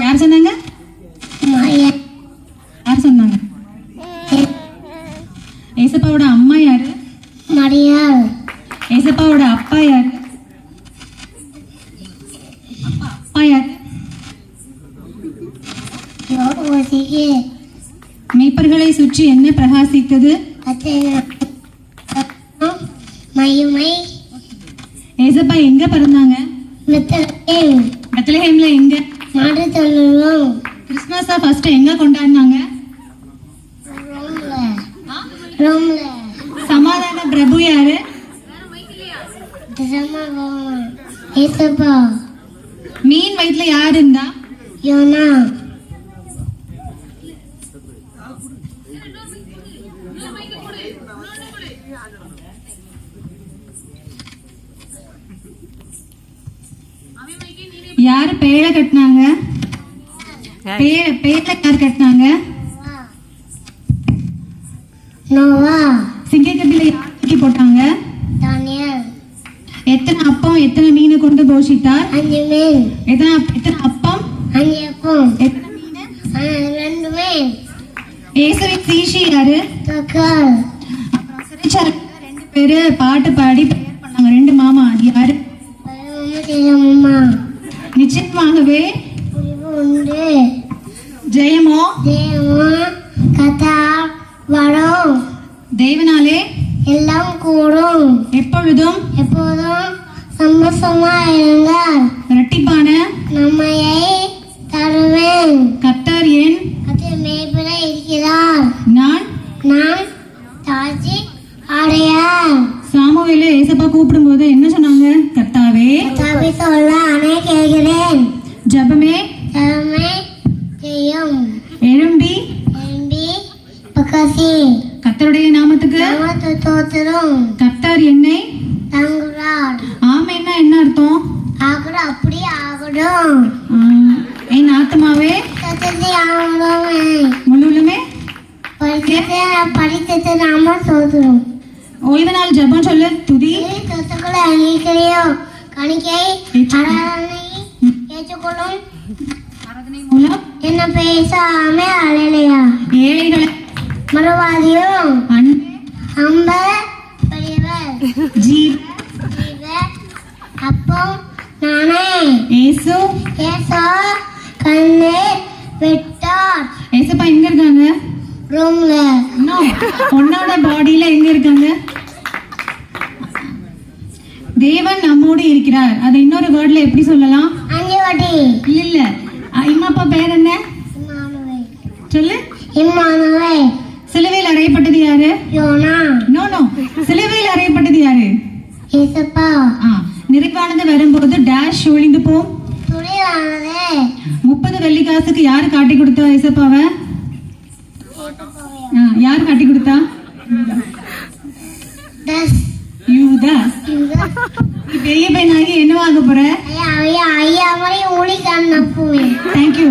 யார் சொன்னாங்க? யார் சொன்னாங்க? ஏசப்பாவோட அம்மா யாரு? மரியாள். ஏசப்பாவோட அப்பா யாரு? அப்பா யாரு? மேய்ப்பர்களை சுற்றி என்ன பிரகாசித்தது? மகிமை. ஏசப்பா எங்க பிறந்தாங்க? பெத்லஹேம்ல எங்க? மாட்டுத்தொழுவம். கிறிஸ்மஸா ஃபர்ஸ்ட் எங்க கொண்டாடினாங்க? ரோம்ல. சமாதான பிரபு யாரு? ஏசப்பா. மீன் வயிற்றுல யார் இருந்தா? யோனா. யாரு பேரை கட்டினாங்க? பேர்ல யார் கட்டினாங்க? நோவா. சிங்கக்கபில யார் தூக்கி போட்டாங்க? தானியேல். எத்தனை அப்பம் எத்தனை மீனை கொண்டு போஷித்தார்? 5 மீன். எத்தனை அப்பம்? 5 அப்பம். எத்தனை மீன்? 2 மீன். இயேசுவின் சீஷி யாரு? தக்கால். அப்புறம் 2 பேரு பாட்டு பாடி பிரேயர் பண்ணாங்க. 2 மாமா. அது யாரு? அம்மா. நிச்சயமாகவே உண்டு. ஜெயமோ கத்தார் வரும். தேவனாலே எல்லாம் கூடும். எப்பொழுதும் எப்போதும் சந்தோஷமாயிருங்கள். இரட்டிப்பான நன்மையை தருவேன். கர்த்தர் என் மேய்ப்பர இருக்கிறார். நான் தாழ்ச்சி அடையார். சாமுவேல ஏசப்பா கூப்பிடும் போது என்ன சொன்னாங்க? கர்த்தாவே கர்த்தாவே சொல்ல அணை கேட்கிறேன். ஜபமே செய்யும். எழும்பி பக்கசி. கர்த்தருடைய நாமத்துக்கு தோத்திரும். கர்த்தர் என்னை தங்குறார். ஆமைன்னா என்ன அர்த்தம்? ஆகடும். அப்படி ஆகடும். என் ஆத்மாவே முழுவதுமே படித்தது நாம சோதரும். ஓய்வு நாள் ஜபம் சொல்ல துதி சொத்துக்களை அங்கீகரியோ கணிக்கை ஆராதனை ஏற்றுக்கொள்ளும் மூலம் என்ன பேசாம அலையா ஏழைகளை மறுவாதியும் அம்ப பெரியவர் ஜீவ அப்போ நானே ஏசு கண்ணே விட்டார். ஏசப்பா எங்க இருக்காங்க? ரூம்ல. பொண்ணோட பாடியில எங்க இருக்காங்க? தேவன் நம்மோடு இருக்கிறார். அதை இன்னொரு வேர்ட்ல எப்படி சொல்லலாம்? அஞ்சவாட்டி. இல்ல இம்மா அப்பா பேர் என்ன சொல்லு? இம்மானுவேல். சிலுவையில் அறையப்பட்டது யாரு? யோனா. நோ சிலுவையில் அறையப்பட்டது யாரு? ஏசப்பா. நிறைவானது வரும்போது டேஷ் ஒளிந்து போம். துணியானது 30 வெள்ளிக்காசுக்கு யாரு காட்டி கொடுத்தா ஏசப்பாவை? யார் காட்டி கொடுத்தா? யூதாஸ். பெரிய பையனாகி என்னவாக போற? ஐயா மாதிரி ஊழி காண. தேங்க்யூ.